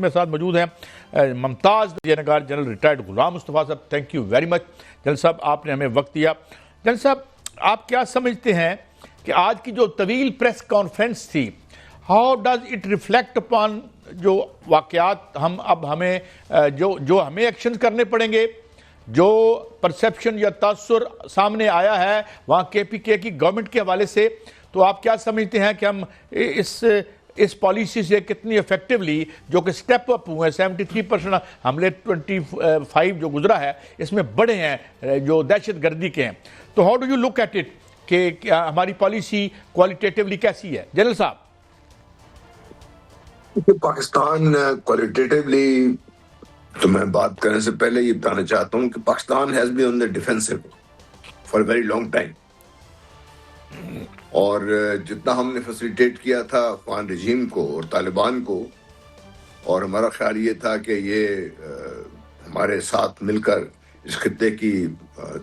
وقت میرے ساتھ موجود ہیں ممتاز درجہ نگار جنرل ریٹائرڈ غلام مصطفیٰ صاحب. Thank you very much general صاحب, آپ نے ہمیں وقت دیا. جنرل صاحب, آپ کیا سمجھتے ہیں کہ آج کی جو طویل پریس کانفرنس تھی, how does it reflect upon جو واقعات ہمیں جو ہمیں ایکشن کرنے پڑیں گے, جو پرسیپشن یا تاثر سامنے آیا ہے وہاں کے پی کے کی گورنمنٹ کے حوالے سے, تو آپ کیا سمجھتے ہیں کہ ہم اس پالیسی سے کتنی افیکٹولی, جو کہ سٹیپ اپ ہوئے ہیں, 73% حملے 25 جو گزرا ہے اس میں بڑے ہیں جو دہشت گردی کے ہیں, تو how do you look at it کہ ہماری پالیسی کوالٹیٹیولی کیسی ہے؟ جنرل صاحب. پاکستان کوالٹیٹیولی تو میں بات کرنے سے پہلے یہ بتانا چاہتا ہوں کہ Pakistan has been on the defensive for very long time, اور جتنا ہم نے فیسیلیٹیٹ کیا تھا افغان رجیم کو اور طالبان کو, اور ہمارا خیال یہ تھا کہ یہ ہمارے ساتھ مل کر اس خطے کی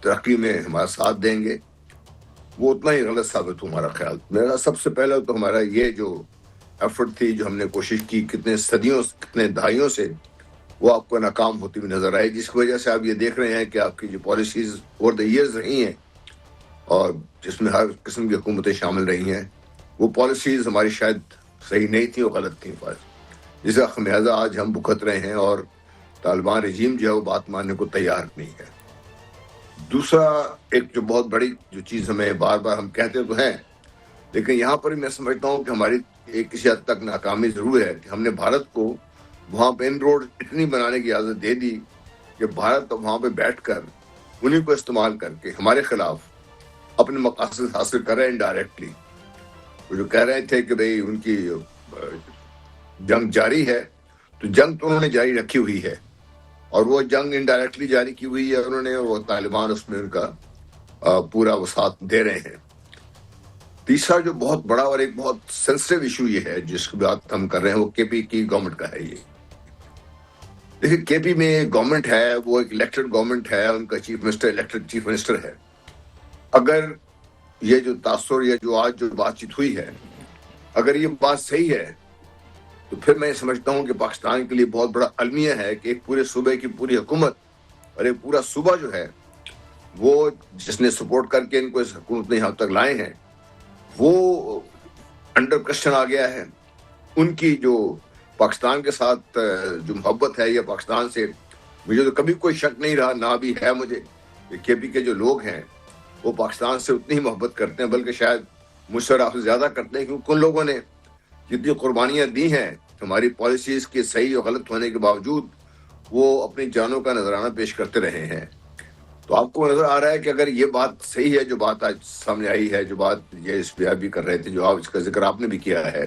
ترقی میں ہمارا ساتھ دیں گے, وہ اتنا ہی غلط ثابت ہو ہمارا خیال. میرا سب سے پہلے تو ہمارا یہ جو ایفرٹ تھی, جو ہم نے کوشش کی کتنے صدیوں کتنے دہائیوں سے, وہ آپ کو ناکام ہوتی ہوئی نظر آئی, جس کی وجہ سے آپ یہ دیکھ رہے ہیں کہ آپ کی جو پالیسیز اوور دا ایئرز رہی ہیں اور جس میں ہر قسم کی حکومتیں شامل رہی ہیں, وہ پالیسیز ہماری شاید صحیح نہیں تھیں, وہ غلط تھیں, جس کا خمیازہ آج ہم بھگت رہے ہیں, اور طالبان رجیم جو ہے وہ بات ماننے کو تیار نہیں ہے. دوسرا ایک جو بہت بڑی جو چیز ہمیں بار بار ہم کہتے تو ہیں, لیکن یہاں پر میں سمجھتا ہوں کہ ہماری ایک کسی حد تک ناکامی ضرور ہے کہ ہم نے بھارت کو وہاں پہ ان روڈ اتنی بنانے کی اجازت دے دی کہ بھارت وہاں پہ بیٹھ کر انہیں کو استعمال کر کے ہمارے خلاف اپنے مقاصد حاصل کر رہے ہیں انڈائریکٹلی. وہ جو کہہ رہے تھے کہ بھئی ان کی جنگ جاری ہے, تو جنگ تو انہوں نے جاری رکھی ہوئی ہے, اور وہ جنگ انڈائریکٹلی جاری کی ہوئی ہے انہوں نے, وہ طالبان اس میں ان کا پورا وہ ساتھ دے رہے ہیں. تیسرا جو بہت بڑا اور ایک بہت سینسٹیو ایشو یہ ہے جس کی بات ہم کر رہے ہیں, وہ کے پی کی گورنمنٹ کا ہے. یہ دیکھیں, کے پی میں گورنمنٹ ہے, وہ ایک الیکٹڈ گورنمنٹ ہے, ان کا chief minister elected chief minister ہے. اگر یہ جو تاثر یا جو آج جو بات چیت ہوئی ہے, اگر یہ بات صحیح ہے, تو پھر میں سمجھتا ہوں کہ پاکستان کے لیے بہت بڑا المیہ ہے کہ ایک پورے صوبے کی پوری حکومت اور ایک پورا صوبہ جو ہے وہ جس نے سپورٹ کر کے ان کو اس حکومت نے یہاں تک لائے ہیں, وہ انڈر کوسچن آ گیا ہے. ان کی جو پاکستان کے ساتھ جو محبت ہے یا پاکستان سے, مجھے تو کبھی کوئی شک نہیں رہا, نہ بھی ہے مجھے, کہ کے پی کے جو لوگ ہیں وہ پاکستان سے اتنی ہی محبت کرتے ہیں, بلکہ شاید مجھ سے آپ سے زیادہ کرتے ہیں, کیونکہ ان لوگوں نے جتنی قربانیاں دی ہیں ہماری پالیسیز کے صحیح اور غلط ہونے کے باوجود, وہ اپنی جانوں کا نذرانہ پیش کرتے رہے ہیں. تو آپ کو نظر آ رہا ہے کہ اگر یہ بات صحیح ہے جو بات آج سامنے آئی ہے, جو بات یہ اس پہ بھی کر رہے تھے, جو آپ اس کا ذکر آپ نے بھی کیا ہے,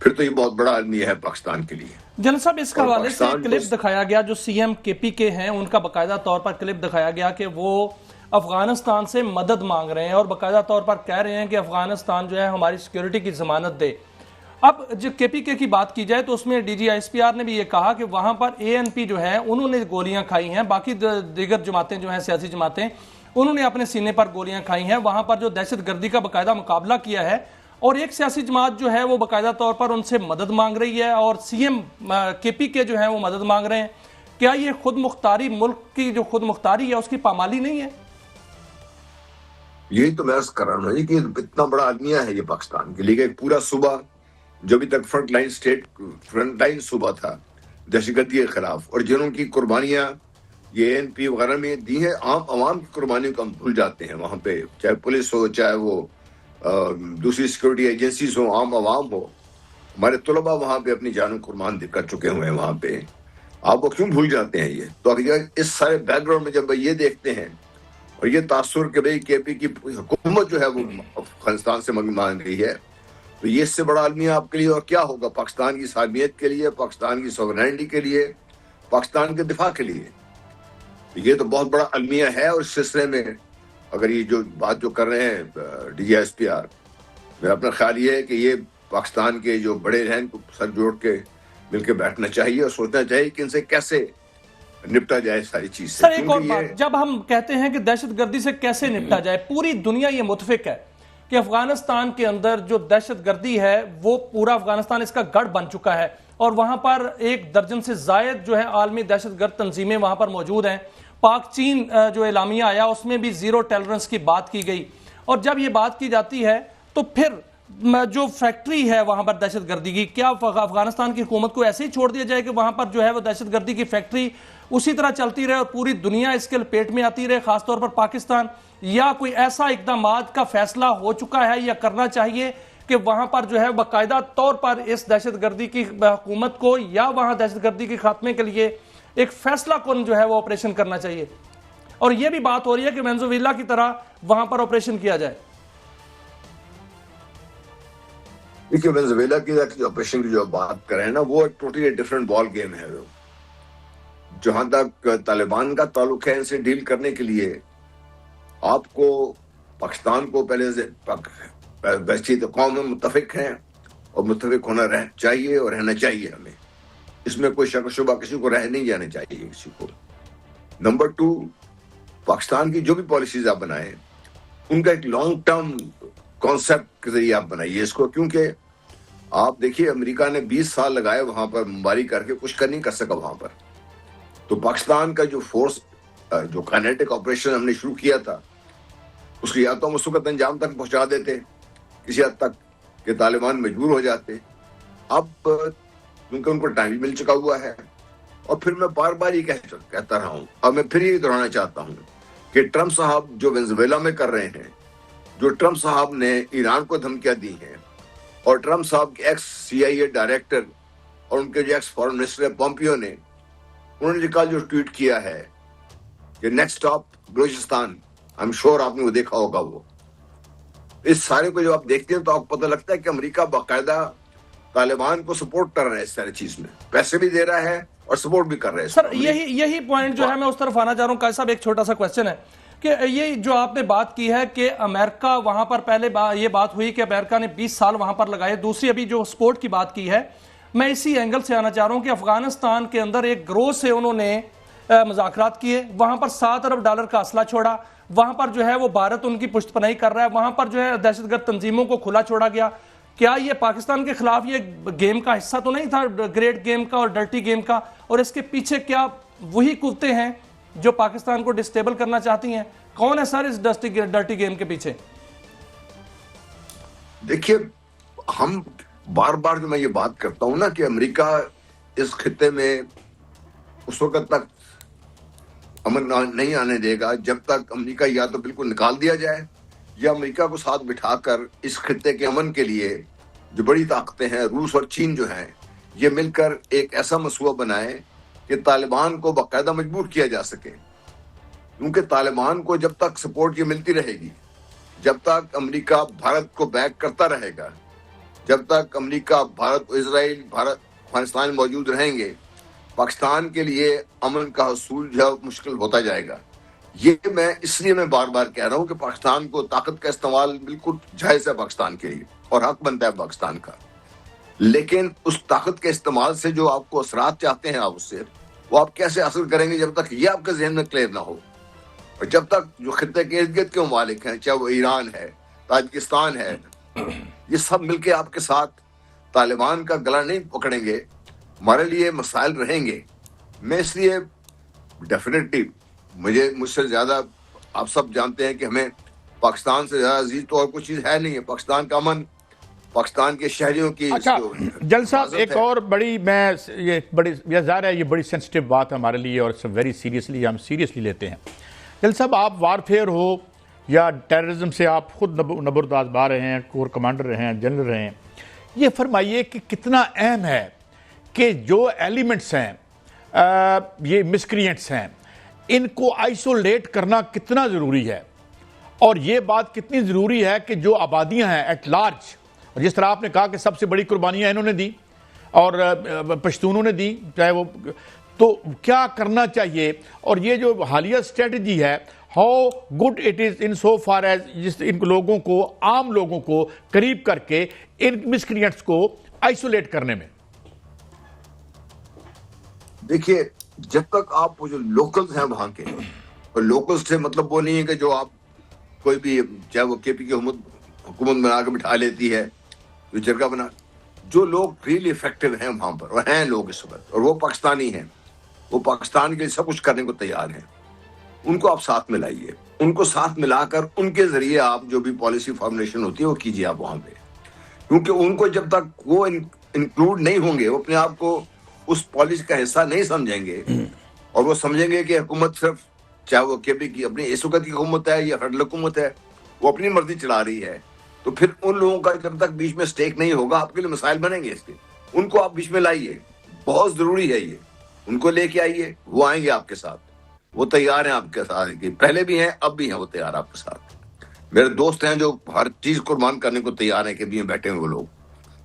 پھر تو یہ بہت بڑا المیہ ہے پاکستان کے لیے. جنرل صاحب, اس حوالے سے کلپ دکھایا گیا, جو سی ایم کے پی کے ہیں ان کا باقاعدہ طور پر کلپ دکھایا گیا کہ وہ افغانستان سے مدد مانگ رہے ہیں اور باقاعدہ طور پر کہہ رہے ہیں کہ افغانستان جو ہے ہماری سیکیورٹی کی ضمانت دے. اب جو کے پی کے کی بات کی جائے تو اس میں D G S P R نے بھی یہ کہا کہ وہاں پر اے این پی جو ہے انہوں نے گولیاں کھائی ہیں, باقی دیگر جماعتیں جو ہیں سیاسی جماعتیں انہوں نے اپنے سینے پر گولیاں کھائی ہیں, وہاں پر جو دہشت گردی کا باقاعدہ مقابلہ کیا ہے, اور ایک سیاسی جماعت جو ہے وہ باقاعدہ طور پر ان سے مدد مانگ رہی ہے, اور سی ایم کے پی کے جو ہیں وہ مدد مانگ رہے ہیں. کیا یہ خود مختاری, ملک کی جو خود مختاری ہے اس کی پامالی نہیں ہے؟ یہی تو میں عرض کر رہا ہوں کہ اتنا بڑا المیہ ہے یہ پاکستان کے لیے, ایک پورا صوبہ جو ابھی تک فرنٹ لائن صوبہ تھا دہشت گردی کے خلاف, اور جنہوں کی قربانیاں یہ این پی وغیرہ میں دی ہیں, عام عوام کی قربانیوں کو ہم بھول جاتے ہیں وہاں پہ, چاہے پولیس ہو, چاہے وہ دوسری سیکورٹی ایجنسیز ہوں, عام عوام ہو. ہمارے طلباء وہاں پہ اپنی جانوں قربان کر چکے ہوئے ہیں وہاں پہ, آپ وہ کیوں بھول جاتے ہیں یہ؟ تو اگر اس سارے بیک گراؤنڈ میں جب یہ دیکھتے ہیں اور یہ تاثر کہ بھئی کے پی کی حکومت جو ہے وہ افغانستان سے مانگ رہی ہے, تو یہ اس سے بڑا المیہ آپ کے لیے اور کیا ہوگا پاکستان کی سالمیت کے لیے, پاکستان کی سوورنٹی کے لیے, پاکستان کے دفاع کے لیے. یہ تو بہت بڑا المیہ ہے. اور اس سلسلے میں اگر یہ جو بات جو کر رہے ہیں D G S P R, میرا اپنا خیال یہ ہے کہ یہ پاکستان کے جو بڑے ہیں ان کو سر جوڑ کے مل کے بیٹھنا چاہیے اور سوچنا چاہیے کہ ان سے کیسے نپٹا جائے ساری چیز سے. سر ایک اور بات, جب ہم کہتے ہیں کہ دہشت گردی سے کیسے نپٹا جائے, پوری دنیا یہ متفق ہے کہ افغانستان کے اندر جو دہشت گردی ہے وہ پورا افغانستان اس کا گڑھ بن چکا ہے, اور وہاں پر 1 درجن سے زائد جو ہے عالمی دہشت گرد تنظیمیں وہاں پر موجود ہیں. پاک چین جو اعلامیہ آیا اس میں بھی زیرو ٹالرنس کی بات کی گئی. اور جب یہ بات کی جاتی ہے تو پھر جو فیکٹری ہے وہاں پر دہشت گردی کی, کیا افغانستان کی حکومت کو ایسے ہی چھوڑ دیا جائے کہ وہاں پر جو ہے وہ دہشت گردی کی فیکٹری اسی طرح چلتی رہے اور پوری دنیا اس کے لپیٹ میں آتی رہے, خاص طور پر پاکستان؟ یا کوئی ایسا اقدامات کا فیصلہ ہو چکا ہے یا کرنا چاہیے کہ وہاں پر جو ہے باقاعدہ طور پر اس دہشت گردی کی حکومت کو یا وہاں دہشت گردی کے خاتمے کے لیے ایک فیصلہ کن جو ہے وہ آپریشن کرنا چاہیے؟ اور یہ بھی بات ہو رہی ہے کہ وینزویلا کی طرح وہاں پر آپریشن کیا جائے. دیکھیے وینزویلا کی آپریشن کی جو بات کریں نا, وہ ایک ٹوٹلی ڈفرینٹ بال گیم ہے. جہاں تک طالبان کا تعلق ہے, ان سے ڈیل کرنے کے لیے آپ کو پاکستان کو پہلے ویسے تو قوم میں متفق ہیں اور متفق ہونا چاہیے اور رہنا چاہیے ہمیں. اس میں کوئی شک و شبہ کسی کو رہ نہیں جانا چاہیے کسی کو. نمبر 2, پاکستان کی جو بھی پالیسیز آپ بنائیں ان کا ایک لانگ ٹرم کانسیپٹ کے ذریعے آپ بنائیے اس کو, کیونکہ آپ دیکھیے امریکہ نے 20 سال لگائے وہاں پر بمباری کر کے, کچھ کر نہیں کر سکا وہاں پر. تو پاکستان کا جو فورس جو کائنیٹک آپریشن ہم نے شروع کیا تھا اس کی یا تو ہم اس وقت انجام تک پہنچا دیتے کسی حد تک کہ طالبان مجبور ہو جاتے. اب کیونکہ ان کو ٹائم مل چکا ہوا ہے, اور پھر میں بار بار یہ کہتا رہا ہوں اور میں پھر یہ دہرانا چاہتا ہوں کہ ٹرمپ صاحب جو وینزویلا میں کر رہے ہیں, جو ٹرمپ صاحب نے ایران کو دھمکیاں دی ہیں, اور ٹرمپ صاحب کے ایکس CIA ڈائریکٹر اور ان کے جو ایکس فارن منسٹر پومپیو نے, انہوں نے کل جو ٹویٹ کیا ہے کہ next stop Balochistan, I'm sure آپ نے وہ دیکھا ہوگا. وہ اس سارے کو جو آپ دیکھتے ہیں تو آپ کو پتہ لگتا ہے کہ امریکہ باقاعدہ طالبان کو سپورٹ کر رہا ہے, اس سارے چیز میں پیسے بھی دے رہا ہے اور سپورٹ بھی کر رہے ہیں. سر یہی پوائنٹ جو ہے میں اس طرف آنا چاہ رہا ہوں. قائد صاحب ایک چھوٹا سا کویسچن ہے کہ یہ جو آپ نے بات کی ہے کہ امریکہ وہاں پر پہلے یہ بات ہوئی کہ امریکہ نے 20 سال وہاں پر لگائے, دوسری ابھی جو سپورٹ کی بات کی ہے, میں اسی اینگل سے آنا چاہ رہا ہوں کہ افغانستان کے اندر ایک گروہ سے انہوں نے مذاکرات کیے, وہاں پر $7 ارب کا اسلحہ چھوڑا, وہاں پر جو ہے وہ بھارت ان کی پشت پناہی کر رہا ہے, وہاں پر جو ہے دہشت گرد تنظیموں کو کھلا چھوڑا گیا. کیا یہ پاکستان کے خلاف یہ گیم کا حصہ تو نہیں تھا, گریٹ گیم کا اور ڈرٹی گیم کا, اور اس کے پیچھے کیا وہی قوتیں ہیں جو پاکستان کو ڈسٹیبل کرنا چاہتی ہیں؟ کون ہے سر اس ڈرٹی گیم کے پیچھے؟ دیکھیے ہم بار بار جو میں یہ بات کرتا ہوں نا کہ امریکہ اس خطے میں اس وقت تک امن نہیں آنے دے گا جب تک امریکہ یا تو بالکل نکال دیا جائے یا امریکہ کو ساتھ بٹھا کر اس خطے کے امن کے لیے جو بڑی طاقتیں ہیں, روس اور چین جو ہیں, یہ مل کر ایک ایسا منصوبہ بنائے کہ طالبان کو باقاعدہ مجبور کیا جا سکے. کیونکہ طالبان کو جب تک سپورٹ یہ ملتی رہے گی, جب تک امریکہ بھارت کو بیک کرتا رہے گا, جب تک امریکہ بھارت اسرائیل افغانستان موجود رہیں گے, پاکستان کے لیے امن کا حصول جو مشکل ہوتا جائے گا. یہ میں اس لیے میں بار بار کہہ رہا ہوں کہ پاکستان کو طاقت کا استعمال بالکل جائز ہے پاکستان کے لیے اور حق بنتا ہے پاکستان کا, لیکن اس طاقت کے استعمال سے جو آپ کو اثرات چاہتے ہیں آپ اس سے, وہ آپ کیسے حاصل کریں گے جب تک یہ آپ کے ذہن میں کلیئر نہ ہو, اور جب تک جو خطے کے ارد گرد کے ممالک ہیں, چاہے وہ ایران ہے, تاجکستان ہے, یہ سب مل کے آپ کے ساتھ طالبان کا گلا نہیں پکڑیں گے, ہمارے لیے مسائل رہیں گے. میں اس لیے ڈیفینیٹلی مجھ سے زیادہ آپ سب جانتے ہیں کہ ہمیں پاکستان سے زیادہ عزیز تو اور کوئی چیز ہے نہیں ہے. پاکستان کا امن, پاکستان کے شہریوں کی. اچھا جل صاحب ایک اور بڑی, میں یہ ظاہر ہے یہ بڑی سینسٹیو بات ہے ہمارے لیے اور ویری سیریسلی ہم سیریسلی لیتے ہیں. جل صاحب آپ وارفیئر ہو یا ٹیررزم سے آپ خود نبرداز بار رہے ہیں, کور کمانڈر رہے ہیں, جنرل رہے ہیں, یہ فرمائیے کہ کتنا اہم ہے کہ جو ایلیمنٹس ہیں یہ مسکرینٹس ہیں, ان کو آئسولیٹ کرنا کتنا ضروری ہے, اور یہ بات کتنی ضروری ہے کہ جو آبادیاں ہیں ایٹ لارج, اور جس طرح آپ نے کہا کہ سب سے بڑی قربانیاں انہوں نے دی اور پشتونوں نے دی, چاہے وہ, تو کیا کرنا چاہیے, اور یہ جو حالیہ اسٹریٹجی ہے how good it is in so far as جس ان لوگوں کو, عام لوگوں کو قریب کر کے ان مسکرینٹس کو آئسولیٹ کرنے میں؟ دیکھیے جب تک آپ وہ جو لوکلز ہیں وہاں کے, اور لوکلز سے مطلب وہ نہیں ہے کہ جو آپ کوئی بھی, چاہے وہ KP کی حکومت بنا کے بٹھا لیتی ہے, جو جرگہ بنا, جو لوگ ریئلی افیکٹو ہیں وہاں پر، اور ہیں لوگ اس وقت، اور وہ پاکستانی ہیں، وہ پاکستان کے لیے سب کچھ کرنے کو تیار ہیں، ان کو آپ ساتھ ملائیے، ان کو ساتھ ملا کر ان کے ذریعے آپ جو بھی پالیسی فارمولیشن ہوتی ہے وہ کیجیے آپ وہاں پہ، کیونکہ ان کو جب تک وہ انکلوڈ نہیں ہوں گے، وہ اپنے آپ کو اس پالیسی کا حصہ نہیں سمجھیں گے، اور وہ سمجھیں گے کہ حکومت صرف، چاہے وہ کے پی کی اپنی اس وقت کی حکومت ہے یا فیڈرل حکومت ہے، وہ اپنی مرضی چلا رہی ہے، تو پھر ان لوگوں کا جب تک بیچ میں سٹیک نہیں ہوگا آپ کے لیے مسائل بنیں گے اس کے، ان کو آپ بیچ میں لائیے، بہت ضروری ہے یہ، ان کو لے کے آئیے، وہ آئیں گے آپ کے ساتھ، وہ تیار ہیں آپ کے ساتھ، پہلے بھی ہیں اب بھی ہیں وہ تیار آپ کے ساتھ، میرے دوست ہیں جو ہر چیز قربان کرنے کو تیار ہیں کہ بھی بیٹھے ہیں وہ لوگ،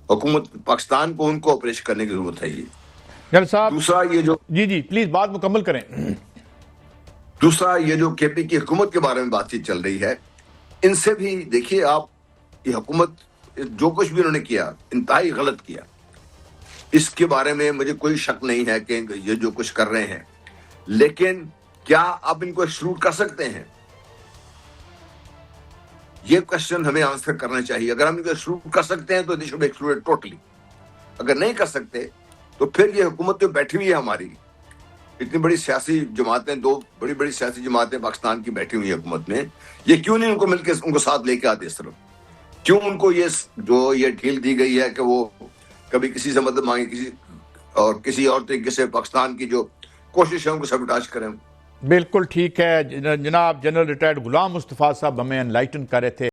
حکومت پاکستان کو ان کو آپریٹ کرنے کی ضرورت ہے یہ۔ جنرل صاحب دوسرا یہ جو جی پلیز بات مکمل کریں۔ دوسرا یہ جو کے پی کی حکومت کے بارے میں بات چیت چل رہی ہے، ان سے بھی دیکھیے آپ، یہ حکومت جو کچھ بھی انہوں نے کیا انتہائی غلط کیا، اس کے بارے میں مجھے کوئی شک نہیں ہے کہ یہ جو کچھ کر رہے ہیں، لیکن کیا آپ ان کو ایکسکلوڈ کر سکتے ہیں؟ یہ کوشچن ہمیں آنسر کرنا چاہیے۔ اگر ہم ان کو ایکسکلوڈ کر سکتے ہیں تو they should be excluded totally, اگر نہیں کر سکتے تو پھر یہ حکومت جو بیٹھی ہوئی ہے ہماری، اتنی بڑی سیاسی جماعتیں، دو بڑی بڑی سیاسی جماعتیں پاکستان کی بیٹھی ہوئی ہیں حکومت میں، یہ کیوں نہیں ان کو مل کے ان کو ساتھ لے کے آتے اس طرف؟ کیوں ان کو یہ ڈھیل دی گئی ہے کہ وہ کبھی کسی سے مدد مانگے، کسی اور طریقے سے پاکستان کی جو کوشش ہے ان کو سبوٹاج کریں؟ بالکل ٹھیک ہے جناب، جنرل ریٹائرڈ غلام مصطفیٰ صاحب ہمیں انلائٹن کر رہے تھے۔